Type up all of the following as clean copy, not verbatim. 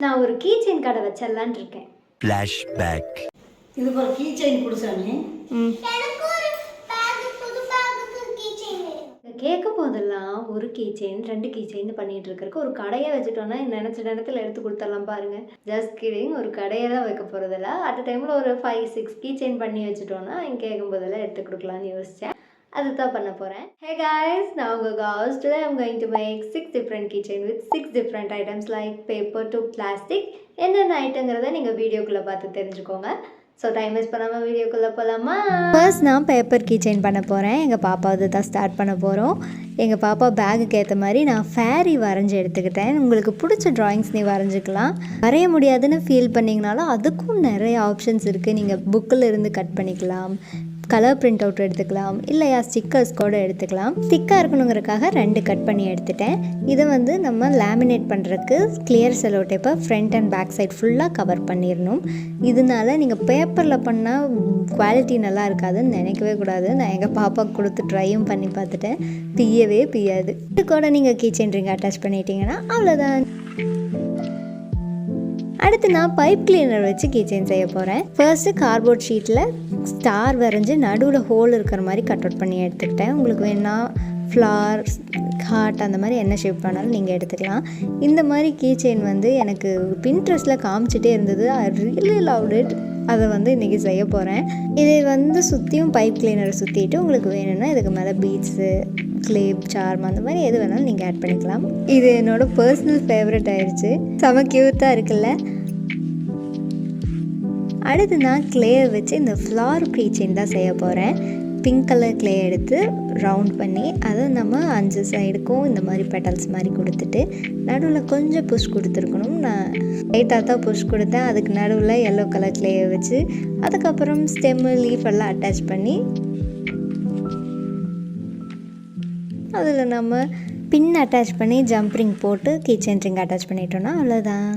நான் ஒரு கீச்செயின் கடை வச்சிடலான் இருக்கேன். ஃப்ளாஷ்பேக். இது ஒரு கீச்செயின் குடுசாமி. எனக்கு ஒரு புது பேக்குக்கு கீச்செயின் வேணும். கேட்கும் போதெல்லாம் ஒரு கீச்செயின் 2 கீச்செயின் பண்ணிட்டு இருக்கிறதுக்கு ஒரு கடையை வச்சுட்டோம்னா நினைச்ச நேரத்தில் எடுத்து கொடுத்துடலாம் பாருங்க. Just kidding. ஒரு கடையெல்லாம் வைக்க போகிறதில்ல. அட் டைமில் ஒரு 5-6 கீச்செயின் பண்ணி வச்சுட்டோன்னா இங்கே கேட்கும் போதெல்லாம் எடுத்து கொடுக்கலான்னு யோசித்தேன். அதுதான் பண்ண போகிறேன். Hey guys, now guys, today I'm going to make 6 different keychain with 6 different items like paper to plastic. என்னென்ன ஐட்டங்கிறத நீங்கள் வீடியோக்குள்ளே பார்த்து தெரிஞ்சுக்கோங்க. ஸோ டைம் வேஸ்ட் பண்ணாமல் வீடியோக்குள்ளே போகலாமா? ஃபர்ஸ்ட் நான் பேப்பர் கீச்செயின் பண்ண போகிறேன். எங்கள் பாப்பாவது தான் ஸ்டார்ட் பண்ண போகிறோம். எங்கள் பாப்பா பேகுக்கு ஏற்ற மாதிரி நான் ஃபேரி வரைஞ்சி எடுத்துக்கிட்டேன். உங்களுக்கு பிடிச்ச ட்ராயிங்ஸ் நீ வரைஞ்சிக்கலாம். வரைய முடியாதுன்னு ஃபீல் பண்ணிங்கனாலும் அதுக்கும் நிறைய ஆப்ஷன்ஸ் இருக்குது. நீங்கள் புக்கில் இருந்து கட் பண்ணிக்கலாம், கலர் பிரிண்ட் அவுட் எடுத்துக்கலாம், இல்லையா ஸ்டிக்கர்ஸ் கூட எடுத்துக்கலாம். திக்காக இருக்கணுங்கிறதுக்காக 2 கட் பண்ணி எடுத்துட்டேன். இதை நம்ம லேமினேட் பண்ணுறதுக்கு கிளியர் செலோ டேப்பை ஃப்ரண்ட் அண்ட் பேக் சைட் ஃபுல்லாக கவர் பண்ணிடணும். இதனால நீங்கள் பேப்பரில் பண்ணால் குவாலிட்டி நல்லா இருக்காதுன்னு நினைக்கவே கூடாது. நான் எங்கள் பாப்பாவுக்கு கொடுத்து ட்ரையும் பண்ணி பார்த்துட்டேன். பிய்யவே பிய்யாது. இது கூட நீங்கள் கீச்செயின் ரிங் அட்டாச் பண்ணிட்டீங்கன்னா அவ்வளோதான். அடுத்து நான் பைப் கிளீனர் வச்சு கீச்செயின் செய்ய போகிறேன். ஃபர்ஸ்ட்டு கார்ட்போர்ட் ஷீட்டில் ஸ்டார் வரைஞ்சி நடுவில் ஹோல் இருக்கிற மாதிரி கட் அவுட் பண்ணி எடுத்துக்கிட்டேன். உங்களுக்கு வேணா ஃப்ளார், ஹார்ட் அந்த மாதிரி என்ன ஷேப் வேணாலும் நீங்கள் எடுத்துக்கலாம். இந்த மாதிரி கீச்செயின் எனக்கு பின்ட்ரெஸ்ட்டில் காமிச்சிட்டே இருந்தது. I really loved it. அதை இன்றைக்கி செய்ய போகிறேன். இதை சுற்றியும் பைப் கிளீனரை சுற்றிட்டு உங்களுக்கு வேணும்னா இதுக்கு மேலே பீட்ஸு, கிளிப், சார்ம் அந்த மாதிரி எது வேணாலும் நீங்கள் ஆட் பண்ணிக்கலாம். இது என்னோடய பர்சனல் ஃபேவரட் ஆயிடுச்சு. செம க்யூட்டாக இருக்குல்ல. அடுத்து நான் கிளேயை வச்சு இந்த ஃப்ளார் கீச்செயின் தான் செய்ய போகிறேன். பிங்க் கலர் கிளே எடுத்து ரவுண்ட் பண்ணி அதை நம்ம 5 சைடுக்கும் இந்த மாதிரி பெட்டல்ஸ் மாதிரி கொடுத்துட்டு நடுவில் கொஞ்சம் புஷ் கொடுத்துருக்கணும். நான் லைட்டாக தான் புஷ் கொடுத்தேன். அதுக்கு நடுவில் எல்லோ கலர் கிளேயை வச்சு அதுக்கப்புறம் ஸ்டெம்மு, லீஃப் எல்லாம் அட்டாச் பண்ணி அதில் நம்ம பின் அட்டாச் பண்ணி ஜம்ப் ரிங் போட்டு கீச்செயின் ரிங் அட்டாச் பண்ணிட்டோன்னா அவ்வளோதான்.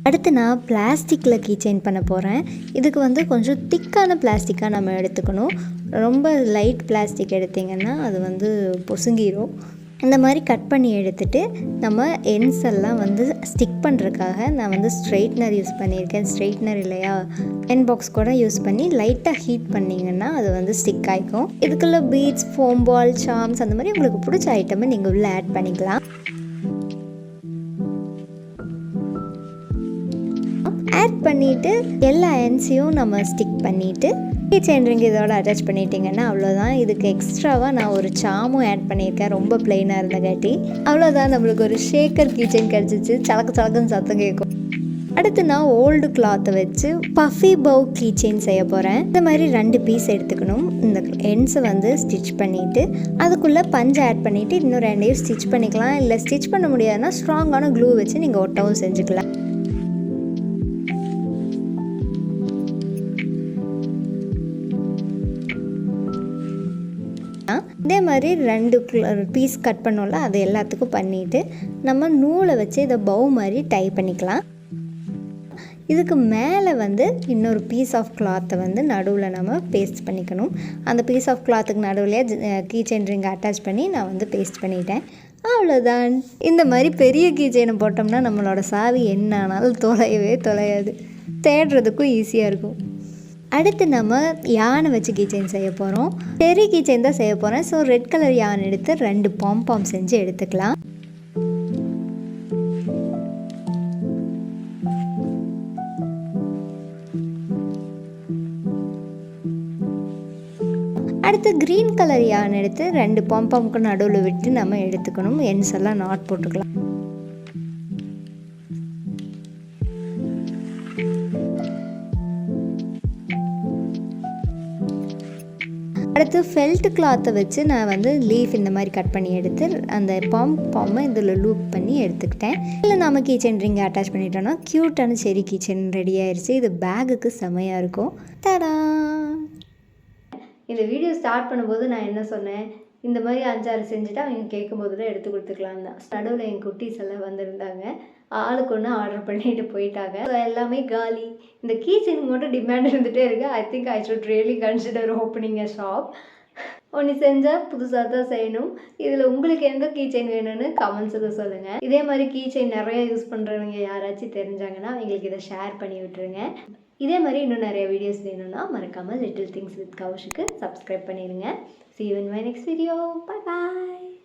அடுத்து நான் பிளாஸ்டிக்கில் கீச்செயின் பண்ண போகிறேன். இதுக்கு கொஞ்சம் திக்கான பிளாஸ்டிக்காக நம்ம எடுத்துக்கணும். ரொம்ப லைட் பிளாஸ்டிக் எடுத்திங்கன்னா அது பொசுங்கிரும். இந்த மாதிரி கட் பண்ணி எடுத்துகிட்டு நம்ம எண்ட்ஸ் எல்லாம் ஸ்டிக் பண்ணுறதுக்காக நான் ஸ்ட்ரெயிட்னர் யூஸ் பண்ணியிருக்கேன். ஸ்ட்ரெயிட்னர் இல்லையா பென் பாக்ஸ் கூட யூஸ் பண்ணி லைட்டாக ஹீட் பண்ணிங்கன்னா அது ஸ்டிக் ஆகிக்கும். இதுக்குள்ளே பீட்ஸ், ஃபோம் பால், சார்ம்ஸ் அந்த மாதிரி உங்களுக்கு பிடிச்ச ஐட்டமை நீங்கள் உள்ளே ஆட் பண்ணிக்கலாம். ஆட் பண்ணிவிட்டு எல்லா எண்ட்ஸையும் நம்ம ஸ்டிக் பண்ணிவிட்டு கீச்செயின் ரிங் இதோட அட்டாச் பண்ணிட்டீங்கன்னா அவ்வளோதான். இதுக்கு எக்ஸ்ட்ராவாக நான் ஒரு சாமும் ஆட் பண்ணியிருக்கேன். ரொம்ப பிளெயினாக இருந்தங்காட்டி அவ்வளோதான். நம்மளுக்கு ஒரு ஷேக்கர் கீச்செயின் கிடச்சிச்சு. சலக்கு சலக்குன்னு சத்தம் கேட்கும். அடுத்து நான் ஓல்டு கிளாத்தை வச்சு பஃபி பவு கீச்செயின் செய்ய போகிறேன். இந்த மாதிரி 2 பீஸ் எடுத்துக்கணும். இந்த எண்ட்ஸை ஸ்டிச் பண்ணிவிட்டு அதுக்குள்ளே பஞ்சை ஆட் பண்ணிவிட்டு இன்னும் 2 ஸ்டிச் பண்ணிக்கலாம். இல்லை ஸ்டிச் பண்ண முடியாதுன்னா ஸ்ட்ராங்கான க்ளூ வச்சு நீங்கள் ஒட்டவும் செஞ்சுக்கலாம். இதே மாதிரி 2 பீஸ் கட் பண்ணோம்ல அது எல்லாத்துக்கும் பண்ணிவிட்டு நம்ம நூலை வச்சு இதை பவு மாதிரி டை பண்ணிக்கலாம். இதுக்கு மேலே இன்னொரு பீஸ் ஆஃப் கிளாத்தை நடுவில் நம்ம பேஸ்ட் பண்ணிக்கணும். அந்த பீஸ் ஆஃப் கிளாத்துக்கு நடுவில் கீச்செயின் ரிங்கை அட்டாச் பண்ணி நான் பேஸ்ட் பண்ணிட்டேன். அவ்வளோதான். இந்த மாதிரி பெரிய கீச்செயினை போட்டோம்னா நம்மளோட சாவி என்ன ஆனாலும் தொலையாது. தேடுறதுக்கும் ஈஸியாக இருக்கும். அடுத்து நம்ம யானை வச்சு கீச்செயின் செய்ய போகிறோம். பெரிய கீச்செயின் தான் செய்ய போகிறேன். ஸோ ரெட் கலர் யானை எடுத்து 2 பாம் செஞ்சு எடுத்துக்கலாம். அடுத்து க்ரீன் கலர் யானை எடுத்து 2 பாம்க்கு நடுவில் விட்டு நம்ம எடுத்துக்கணும். எண்ட்ஸ் எல்லாம் நாட் போட்டுக்கலாம். அடுத்து ஃபெல்ட் கிளாத்தை வச்சு நான் லீஃப் இந்த மாதிரி கட் பண்ணி எடுத்து அந்த பாம்பை இதில் லூப் பண்ணி எடுத்துக்கிட்டேன். இல்லை நம்ம கீச்செயின் ரிங்கை அட்டாச் பண்ணிட்டோன்னா க்யூட்டான செரி கீச்செயின் ரெடி ஆயிடுச்சு. இது பேகுக்கு செமையாக இருக்கும். தடா! இந்த வீடியோ ஸ்டார்ட் பண்ணும்போது நான் என்ன சொன்னேன், இந்த மாதிரி 5-6 செஞ்சுட்டு அவங்க கேட்கும்போது தான் எடுத்து கொடுத்துக்கலாம் தான். நடுவில் என் குட்டீஸ் எல்லாம் வந்திருந்தாங்க. ஆளுக்கு ஒன்று ஆர்டர் பண்ணிட்டு போயிட்டாங்க. ஸோ எல்லாமே காலி. இந்த கீச்செயின் மட்டும் டிமாண்ட் இருந்துகிட்டே இருக்குது. I think I should really consider opening a shop. ஒன்று செஞ்சால் புதுசாக தான் செய்யணும். இதில் உங்களுக்கு எந்த கீச்செயின் வேணும்னு கமெண்ட்ஸில் சொல்லுங்கள். இதே மாதிரி கீச்செயின் நிறைய யூஸ் பண்ணுறவங்க யாராச்சும் தெரிஞ்சாங்கன்னா எங்களுக்கு இதை ஷேர் பண்ணி விட்டுருங்க. இதே மாதிரி இன்னும் நிறைய வீடியோஸ் வேணும்னா மறக்காமல் லிட்டில் திங்ஸ் வித் கௌஷிக்கு சப்ஸ்கிரைப் பண்ணிடுங்க. See you in my next video. Bye bye.